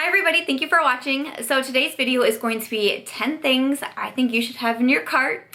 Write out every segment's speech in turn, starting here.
Hi everybody, thank you for watching. So today's video is going to be 10 things I think you should have in your cart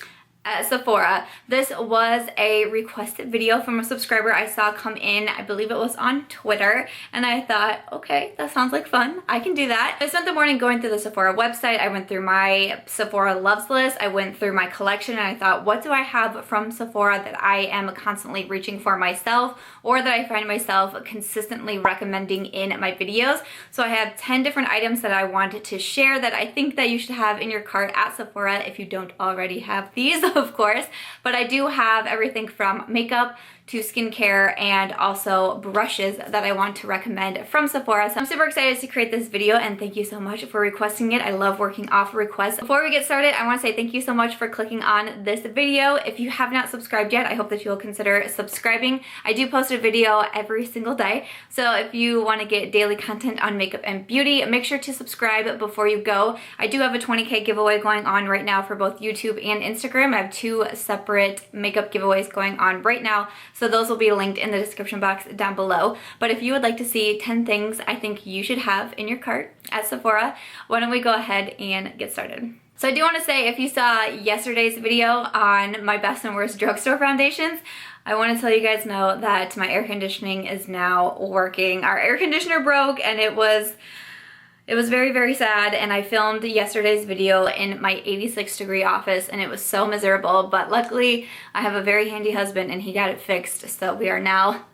at Sephora. This was a requested video from a subscriber I saw come in. I believe it was on Twitter, and I thought, okay, that sounds like fun. I can do that. I spent the morning going through the Sephora website. I went through my Sephora loves list. I went through my collection, and I thought, what do I have from Sephora that I am constantly reaching for myself, or that I find myself consistently recommending in my videos? So I have 10 different items that I wanted to share that I think that you should have in your cart at Sephora if you don't already have these, of course. But I do have everything from makeup to skincare and also brushes that I want to recommend from Sephora. So I'm super excited to create this video, and thank you so much for requesting it. I love working off requests. Before we get started, I want to say thank you so much for clicking on this video. If you have not subscribed yet, I hope that you'll consider subscribing. I do post a video every single day, so if you want to get daily content on makeup and beauty, make sure to subscribe before you go. I do have a 20K giveaway going on right now for both YouTube and Instagram. I have 2 separate makeup giveaways going on right now, so those will be linked in the description box down below. But if you would like to see 10 things I think you should have in your cart at Sephora, why don't we go ahead and get started. So I do want to say, if you saw yesterday's video on my best and worst drugstore foundations, I want to tell you guys know that my air conditioning is now working. Our air conditioner broke, and it was very, very sad, and I filmed yesterday's video in my 86-degree office, and it was so miserable, but luckily I have a very handy husband and he got it fixed, so we are now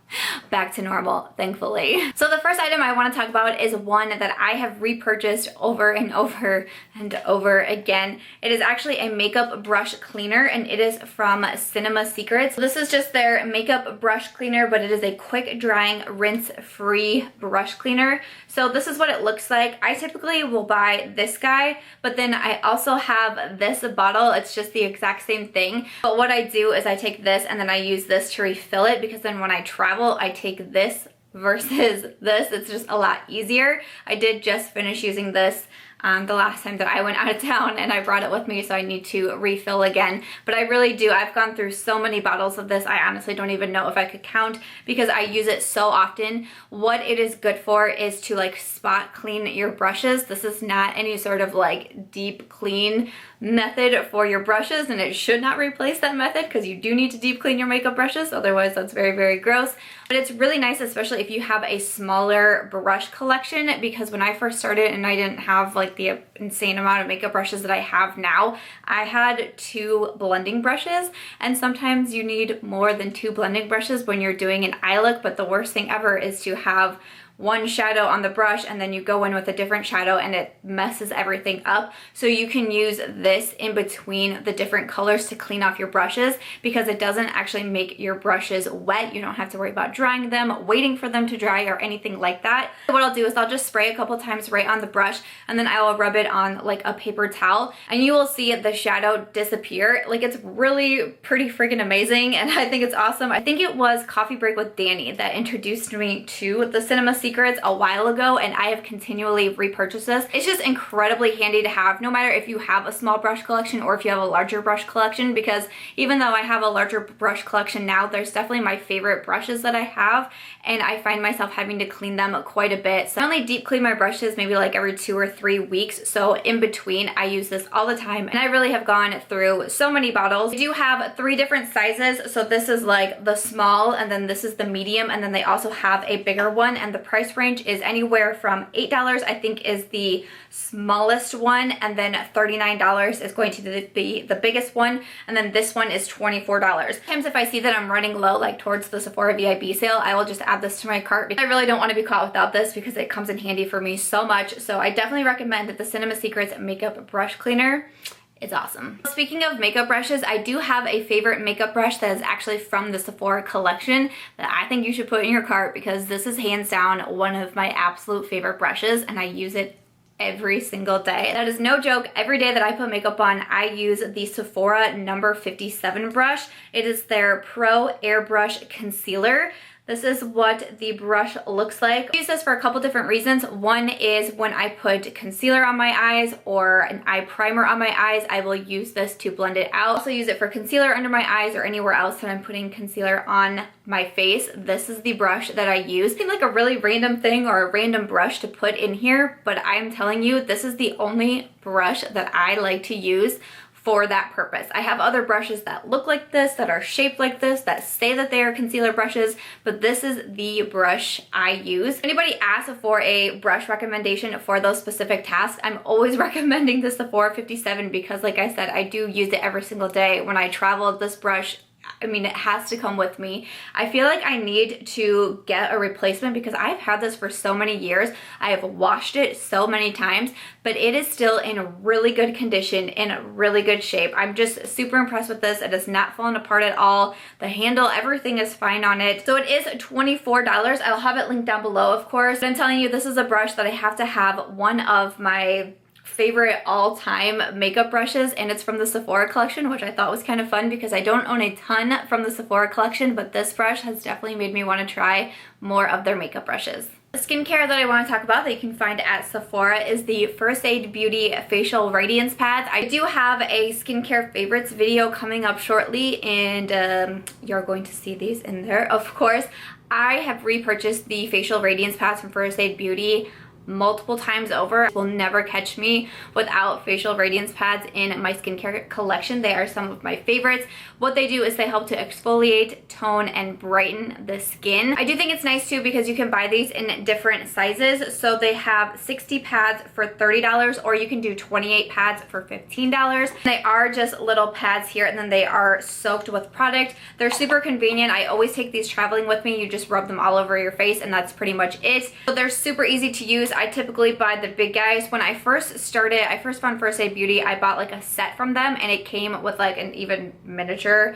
back to normal, thankfully. So the first item I want to talk about is one that I have repurchased over and over and over again. It is actually a makeup brush cleaner, and it is from Cinema Secrets. This is just their makeup brush cleaner, but it is a quick drying, rinse-free brush cleaner. So this is what it looks like. I typically will buy this guy, but then I also have this bottle. It's just the exact same thing. But what I do is I take this and then I use this to refill it, because then when I travel, I take this versus this. It's just a lot easier. I did just finish using this the last time that I went out of town, and I brought it with me, so I need to refill again. But I really do. I've gone through so many bottles of this, I honestly don't even know if I could count, because I use it so often. What it is good for is to like spot clean your brushes. This is not any sort of like deep clean method for your brushes, and it should not replace that method, because you do need to deep clean your makeup brushes, otherwise that's very, very gross. But it's really nice, especially if you have a smaller brush collection, because when I first started and I didn't have like the insane amount of makeup brushes that I have now, I had 2 blending brushes, and sometimes you need more than 2 blending brushes when you're doing an eye look. But the worst thing ever is to have one shadow on the brush and then you go in with a different shadow and it messes everything up. So you can use this in between the different colors to clean off your brushes, because it doesn't actually make your brushes wet. You don't have to worry about drying them, waiting for them to dry, or anything like that. So what I'll do is I'll just spray a couple times right on the brush, and then I will rub it on like a paper towel, and you will see the shadow disappear. Like, it's really pretty freaking amazing, and I think it's awesome. I think it was Coffee Break with Danny that introduced me to the Cinema Secrets a while ago, and I have continually repurchased this. It's just incredibly handy to have, no matter if you have a small brush collection or if you have a larger brush collection, because even though I have a larger brush collection now, there's definitely my favorite brushes that I have, and I find myself having to clean them quite a bit. So I only deep clean my brushes maybe like every 2 or 3 weeks, so in between I use this all the time, and I really have gone through so many bottles. I do have 3 different sizes, so this is like the small, and then this is the medium, and then they also have a bigger one, and the price range is anywhere from $8, I think, is the smallest one, and then $39 is going to be the biggest one, and then this one is $24. Sometimes if I see that I'm running low, like towards the Sephora VIP sale, I will just add this to my cart, because I really don't want to be caught without this, because it comes in handy for me so much. So I definitely recommend that the Cinema Secrets makeup brush cleaner. It's awesome. Speaking of makeup brushes, I do have a favorite makeup brush that is actually from the Sephora collection that I think you should put in your cart, because this is hands down one of my absolute favorite brushes, and I use it every single day. That is no joke. Every day that I put makeup on, I use the Sephora number 57 brush. It is their Pro Airbrush Concealer. This is what the brush looks like. I use this for a couple different reasons. One is when I put concealer on my eyes or an eye primer on my eyes, I will use this to blend it out. I also use it for concealer under my eyes or anywhere else that I'm putting concealer on my face. This is the brush that I use. It seems like a really random thing or a random brush to put in here, but I'm telling you, this is the only brush that I like to use for that purpose. I have other brushes that look like this, that are shaped like this, that say that they are concealer brushes, but this is the brush I use. If anybody asks for a brush recommendation for those specific tasks, I'm always recommending the Sephora 57 because like I said, I do use it every single day. When I travel, this brush, I mean, it has to come with me. I feel like I need to get a replacement because I've had this for so many years. I have washed it so many times, but it is still in really good condition, in really good shape. I'm just super impressed with this. It has not fallen apart at all. The handle, everything is fine on it. So it is $24. I'll have it linked down below, of course. But I'm telling you, this is a brush that I have to have. One of my favorite all-time makeup brushes, and it's from the Sephora collection, which I thought was kind of fun because I don't own a ton from the Sephora collection, but this brush has definitely made me want to try more of their makeup brushes. The skincare that I want to talk about that you can find at Sephora is the First Aid Beauty Facial Radiance Pads. I do have a skincare favorites video coming up shortly, and you're going to see these in there, of course. I have repurchased the Facial Radiance Pads from First Aid Beauty multiple times over. Will never catch me without facial radiance pads in my skincare collection. They are some of my favorites. What they do is they help to exfoliate, tone, and brighten the skin. I do think it's nice too because you can buy these in different sizes. So they have 60 pads for $30, or you can do 28 pads for $15. They are just little pads here, and then they are soaked with product. They're super convenient. I always take these traveling with me. You just rub them all over your face, and that's pretty much it. So they're super easy to use. I typically buy the big guys. When I first started, I first found First Aid Beauty, I bought like a set from them, and it came with like an even miniature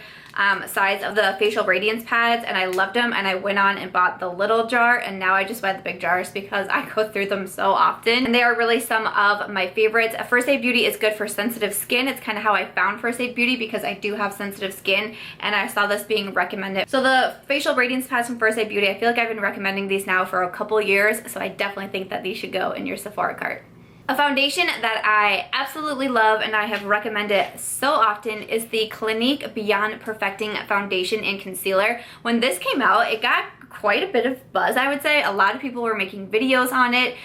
size of the facial radiance pads, and I loved them, and I went on and bought the little jar, and now I just buy the big jars because I go through them so often, and they are really some of my favorites. First Aid Beauty is good for sensitive skin. It's kind of how I found First Aid Beauty because I do have sensitive skin, and I saw this being recommended. So the facial radiance pads from First Aid Beauty, I feel like I've been recommending these now for a couple years, so I definitely think that these should go in your Sephora cart. A foundation that I absolutely love and I have recommended so often is the Clinique Beyond Perfecting Foundation and Concealer. When this came out, it got quite a bit of buzz, I would say. A lot of people were making videos on it,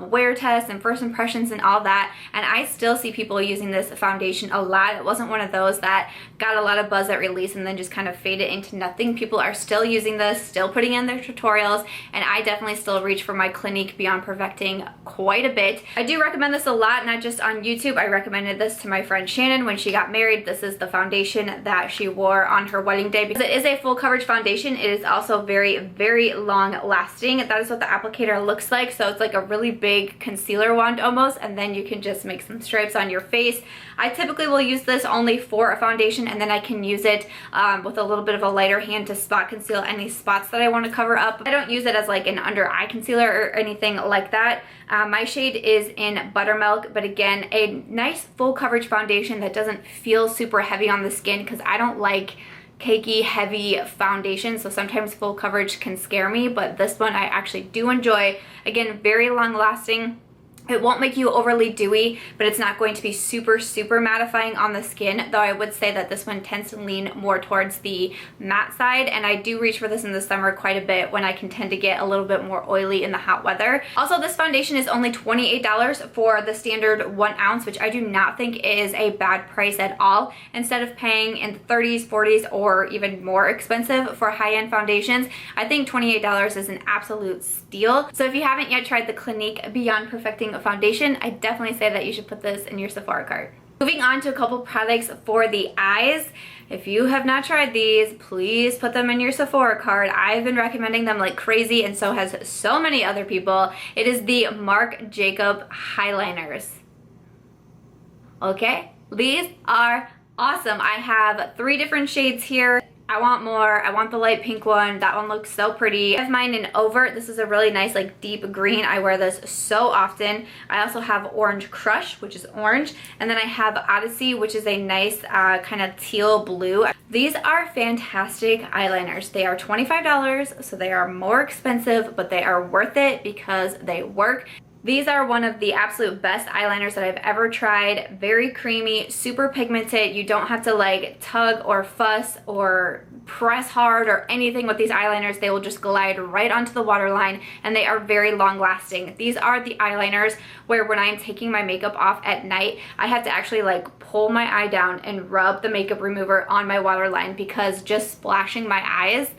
wear tests and first impressions and all that, and I still see people using this foundation a lot. It wasn't one of those that got a lot of buzz at release and then just kind of faded into nothing. People are still using this, still putting in their tutorials, and I definitely still reach for my Clinique Beyond Perfecting quite a bit. I do recommend this a lot, not just on YouTube. I recommended this to my friend Shannon when she got married. This is the foundation that she wore on her wedding day because it is a full coverage foundation. It is also very long lasting. That is what the applicator looks like. So it's like a really big concealer wand almost, and then you can just make some stripes on your face. I typically will use this only for a foundation, and then I can use it with a little bit of a lighter hand to spot conceal any spots that I want to cover up. I don't use it as like an under eye concealer or anything like that. My shade is in Buttermilk, but again, a nice full coverage foundation that doesn't feel super heavy on the skin because I don't like cakey, heavy foundation, so sometimes full coverage can scare me, but this one I actually do enjoy. Again, very long lasting. It won't make you overly dewy, but it's not going to be super mattifying on the skin, though I would say that this one tends to lean more towards the matte side, and I do reach for this in the summer quite a bit when I can tend to get a little bit more oily in the hot weather. Also, this foundation is only $28 for the standard 1 ounce, which I do not think is a bad price at all. Instead of paying in the 30s, 40s, or even more expensive for high-end foundations, I think $28 is an absolute steal. So if you haven't yet tried the Clinique Beyond Perfecting foundation, I definitely say that you should put this in your Sephora cart. Moving on to a couple products for the eyes. If you have not tried these, please put them in your Sephora cart. I've been recommending them like crazy, and so has so many other people. It is the Marc Jacob Highliners. Okay, these are awesome. I have 3 different shades here. I want more. I want the light pink one. That one looks so pretty. I have mine in Overt. This is a really nice like deep green. I wear this so often. I also have Orange Crush, which is orange. And then I have Odyssey, which is a nice kind of teal blue. These are fantastic eyeliners. They are $25, so they are more expensive, but they are worth it because they work. These are one of the absolute best eyeliners that I've ever tried. Very creamy, super pigmented. You don't have to like tug or fuss or press hard or anything with these eyeliners. They will just glide right onto the waterline, and they are very long lasting. These are the eyeliners where when I'm taking my makeup off at night, I have to actually like pull my eye down and rub the makeup remover on my waterline, because just splashing my eyes,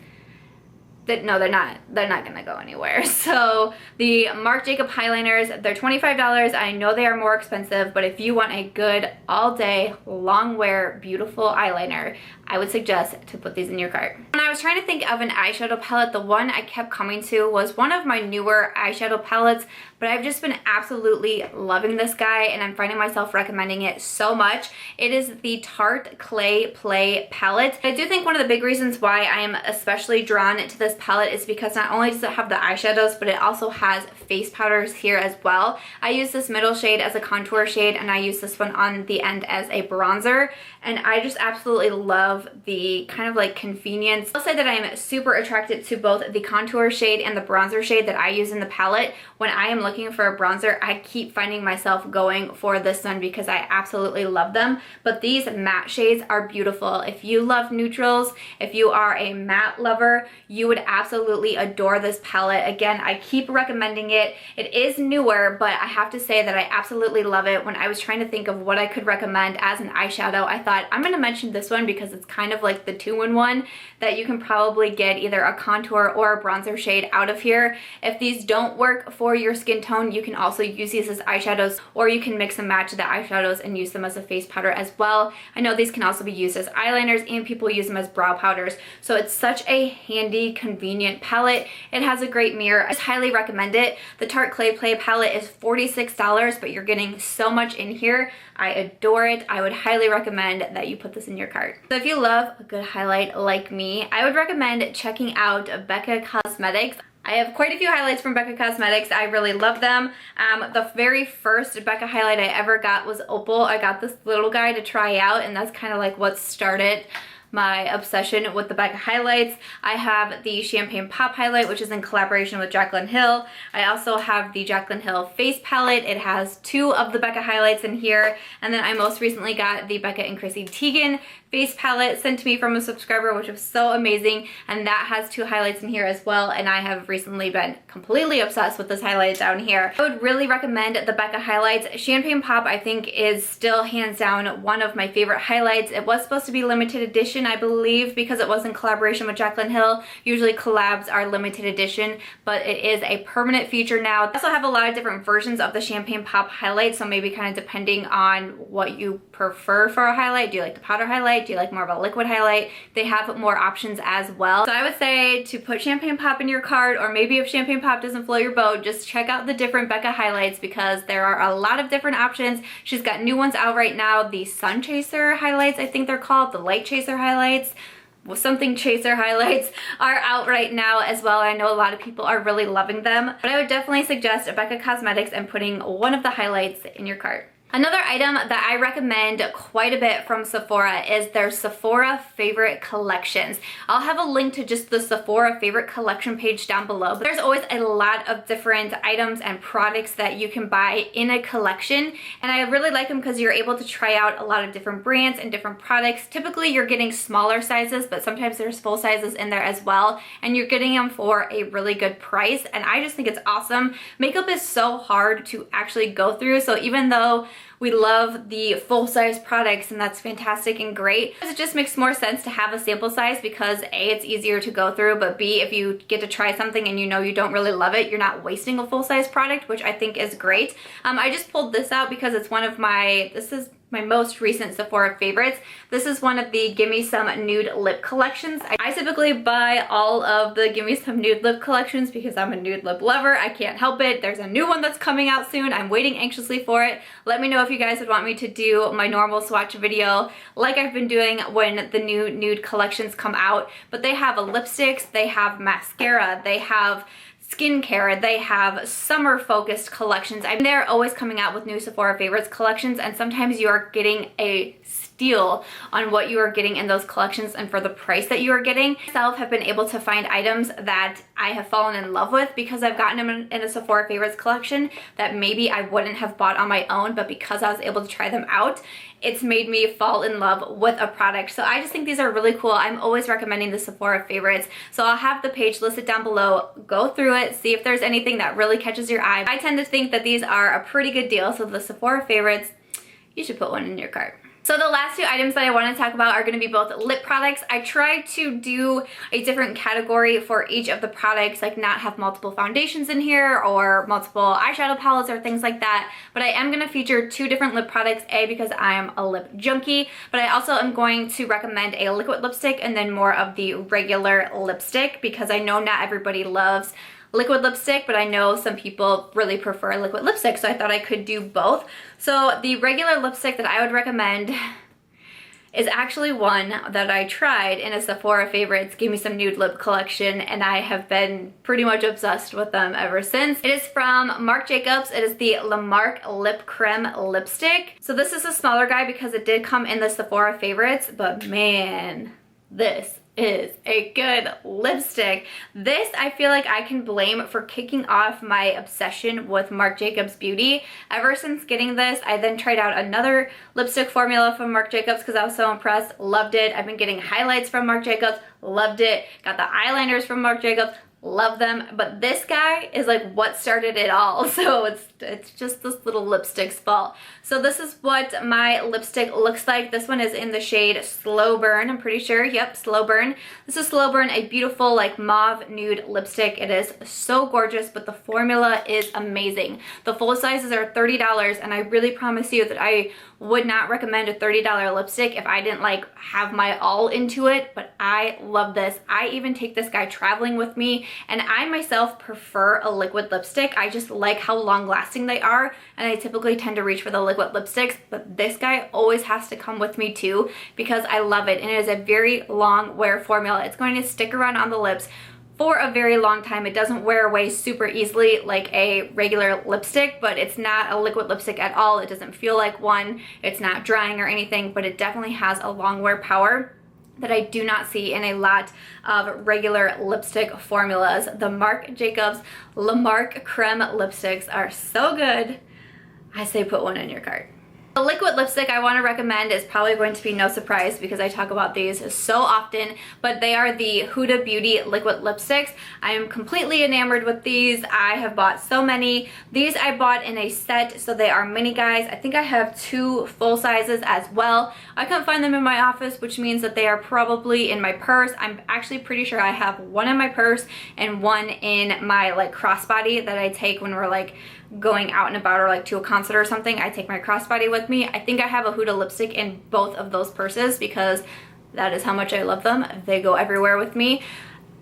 no, they're not gonna go anywhere. So the Marc Jacob Highliners, they're $25. I know they are more expensive, but if you want a good all day, long wear, beautiful eyeliner, I would suggest to put these in your cart. When I was trying to think of an eyeshadow palette, the one I kept coming to was one of my newer eyeshadow palettes, but I've just been absolutely loving this guy, and I'm finding myself recommending it so much. It is the Tarte Clay Play palette. I do think one of the big reasons why I am especially drawn to this palette is because not only does it have the eyeshadows, but it also has face powders here as well. I use this middle shade as a contour shade, and I use this one on the end as a bronzer, and I just absolutely love the kind of like convenience. I'll say that I am super attracted to both the contour shade and the bronzer shade that I use in the palette. When I am looking for a bronzer, I keep finding myself going for this one because I absolutely love them. But these matte shades are beautiful. If you love neutrals, if you are a matte lover, you would absolutely adore this palette. Again, I keep recommending it. It is newer, but I have to say that I absolutely love it. When I was trying to think of what I could recommend as an eyeshadow, I thought I'm going to mention this one because it's kind of like the two-in-one that you can probably get either a contour or a bronzer shade out of here. If these don't work for your skin tone, you can also use these as eyeshadows, or you can mix and match the eyeshadows and use them as a face powder as well. I know these can also be used as eyeliners, and people use them as brow powders. So it's such a handy, convenient palette. It has a great mirror. I just highly recommend it. The Tarte Clay Play palette is $46, but you're getting so much in here. I adore it. I would highly recommend that you put this in your cart. So if you love a good highlight like me, I would recommend checking out Becca Cosmetics. I have quite a few highlights from Becca Cosmetics. I really love them. The very first Becca highlight I ever got was Opal. I got this little guy to try out, and that's kind of like what started my obsession with the Becca highlights. I have the Champagne Pop highlight, which is in collaboration with Jaclyn Hill. I also have the Jaclyn Hill face palette. It has 2 of the Becca highlights in here. And then I most recently got the Becca and Chrissy Teigen face palette sent to me from a subscriber, which was so amazing, and that has 2 highlights in here as well, and I have recently been completely obsessed with this highlight down here. I would really recommend the Becca highlights. Champagne Pop, I think, is still hands down one of my favorite highlights. It was supposed to be limited edition, I believe, because it was in collaboration with Jaclyn Hill. Usually collabs are limited edition, but it is a permanent feature now. I also have a lot of different versions of the Champagne Pop highlight, so maybe kind of depending on what you prefer for a highlight. Do you like the powder highlight? Do you like more of a liquid highlight? They have more options as well. So I would say to put Champagne Pop in your cart, or maybe if Champagne Pop doesn't float your boat, just check out the different Becca highlights because there are a lot of different options. She's got new ones out right now. The Sun Chaser highlights, I think they're called, the Light Chaser highlights. Well, something chaser highlights are out right now as well. I know a lot of people are really loving them, but I would definitely suggest Becca Cosmetics and putting one of the highlights in your cart. Another item that I recommend quite a bit from Sephora is their Sephora favorite collections. I'll have a link to just the Sephora favorite collection page down below. But there's always a lot of different items and products that you can buy in a collection, and I really like them because you're able to try out a lot of different brands and different products. Typically you're getting smaller sizes, but sometimes there's full sizes in there as well, and you're getting them for a really good price, and I just think it's awesome. Makeup is so hard to actually go through, so even though we love the full-size products, and that's fantastic and great, it just makes more sense to have a sample size because A, it's easier to go through, but B, if you get to try something and you know you don't really love it, you're not wasting a full-size product, which I think is great. I just pulled this out because it's one of my, this is my most recent Sephora favorites. This is one of the Gimme Some Nude Lip collections. I typically buy all of the Gimme Some Nude Lip collections because I'm a nude lip lover. I can't help it. There's a new one that's coming out soon. I'm waiting anxiously for it. Let me know if you guys would want me to do my normal swatch video like I've been doing when the new nude collections come out. But they have lipsticks, they have mascara, they have skincare, they have summer focused collections. I mean, they're always coming out with new Sephora favorites collections, and sometimes you are getting a steal on what you are getting in those collections and for the price that you are getting. I myself have been able to find items that I have fallen in love with because I've gotten them in a Sephora favorites collection that maybe I wouldn't have bought on my own, but because I was able to try them out, it's made me fall in love with a product. So I just think these are really cool. I'm always recommending the Sephora favorites. So I'll have the page listed down below. Go through it, see if there's anything that really catches your eye. I tend to think that these are a pretty good deal. So the Sephora favorites, you should put one in your cart. So the last two items that I want to talk about are going to be both lip products. I tried to do a different category for each of the products, like not have multiple foundations in here or multiple eyeshadow palettes or things like that. But I am going to feature two different lip products, A, because I am a lip junkie, but I also am going to recommend a liquid lipstick and then more of the regular lipstick because I know not everybody loves liquid lipstick, but I know some people really prefer liquid lipstick, so I thought I could do both. So the regular lipstick that I would recommend is actually one that I tried in a Sephora favorites Gimme Some Nude Lip collection, and I have been pretty much obsessed with them ever since. It is from Marc Jacobs. It is the La Marque Lip Crème lipstick. So this is a smaller guy because it did come in the Sephora favorites, but man, this is a good lipstick. This I feel like I can blame for kicking off my obsession with Marc Jacobs Beauty. Ever since getting this, I then tried out another lipstick formula from Marc Jacobs because I was so impressed, loved it. I've been getting highlights from Marc Jacobs, loved it. Got the eyeliners from Marc Jacobs, love them. But this guy is like what started it all. So it's just this little lipstick's fault. So this is what my lipstick looks like. This one is in the shade Slow Burn, I'm pretty sure. Yep, Slow Burn. This is Slow Burn, a beautiful like mauve nude lipstick. It is so gorgeous, but the formula is amazing. The full sizes are $30, and I really promise you that I would not recommend a $30 lipstick if I didn't like have my all into it, but I love this. I even take this guy traveling with me, and I myself prefer a liquid lipstick. I just like how long lasting they are, and I typically tend to reach for the liquid lipsticks, but this guy always has to come with me too because I love it, and it is a very long wear formula. It's going to stick around on the lips for a very long time. It doesn't wear away super easily like a regular lipstick, but it's not a liquid lipstick at all. It doesn't feel like one. It's not drying or anything, but it definitely has a long wear power that I do not see in a lot of regular lipstick formulas. The Marc Jacobs La Marque Crème lipsticks are so good. I say put one in your cart. The liquid lipstick I want to recommend is probably going to be no surprise because I talk about these so often, but they are the Huda Beauty liquid lipsticks. I am completely enamored with these. I have bought so many. These I bought in a set, so they are mini guys. I think I have two full sizes as well. I couldn't find them in my office, which means that they are probably in my purse. I'm actually pretty sure I have one in my purse and one in my like crossbody that I take when we're like going out and about or like to a concert or something. I take my crossbody with me. I think I have a Huda lipstick in both of those purses because that is how much I love them. They go everywhere with me.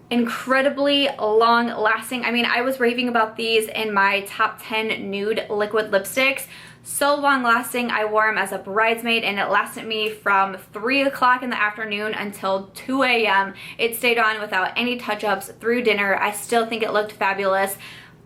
Incredibly long lasting. I mean, I was raving about these in my top 10 nude liquid lipsticks. So long lasting. I wore them as a bridesmaid and it lasted me from 3 o'clock in the afternoon until 2 a.m. It stayed on without any touch-ups through dinner. I still think it looked fabulous.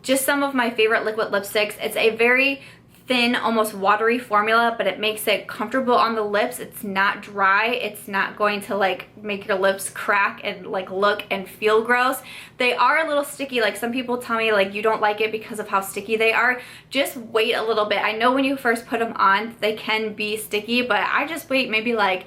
Just some of my favorite liquid lipsticks. It's a very thin, almost watery formula, but it makes it comfortable on the lips. It's not dry. It's not going to like make your lips crack and like look and feel gross. They are a little sticky. Like some people tell me like you don't like it because of how sticky they are. Just wait a little bit. I know when you first put them on, they can be sticky, but I just wait maybe like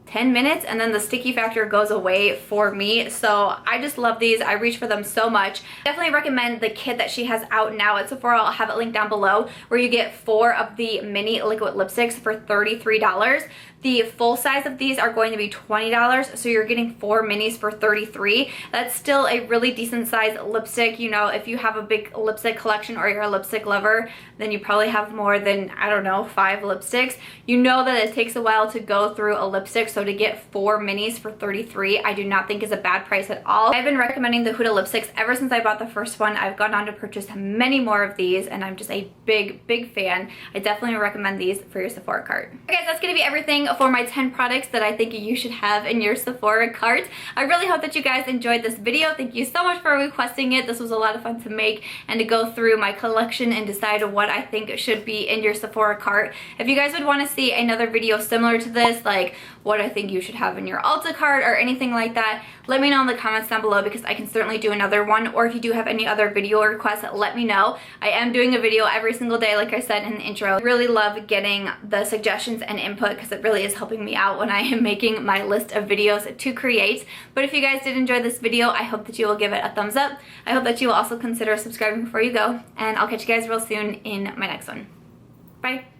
10 minutes and then the sticky factor goes away for me. So I just love these. I reach for them so much. Definitely recommend the kit that she has out now at Sephora. I'll have it linked down below, where you get 4 of the mini liquid lipsticks for $33. The full size of these are going to be $20, so you're getting 4 minis for $33. That's still a really decent size lipstick. You know, if you have a big lipstick collection or you're a lipstick lover, then you probably have more than, I don't know, 5 lipsticks. You know that it takes a while to go through a lipstick, so to get 4 minis for $33, I do not think is a bad price at all. I've been recommending the Huda lipsticks ever since I bought the first one. I've gone on to purchase many more of these, and I'm just a big fan. I definitely recommend these for your Sephora cart. Okay, guys, that's gonna be everything for my 10 products that I think you should have in your Sephora cart. I really hope that you guys enjoyed this video. Thank you so much for requesting it. This was a lot of fun to make and to go through my collection and decide what I think should be in your Sephora cart. If you guys would want to see another video similar to this, like what I think you should have in your Ulta cart or anything like that, let me know in the comments down below, because I can certainly do another one. Or if you do have any other video requests, let me know. I am doing a video every single day, like I said in the intro. I really love getting the suggestions and input, because it really is helping me out when I am making my list of videos to create. But if you guys did enjoy this video, I hope that you will give it a thumbs up. I hope that you will also consider subscribing before you go, and I'll catch you guys real soon in my next one. Bye.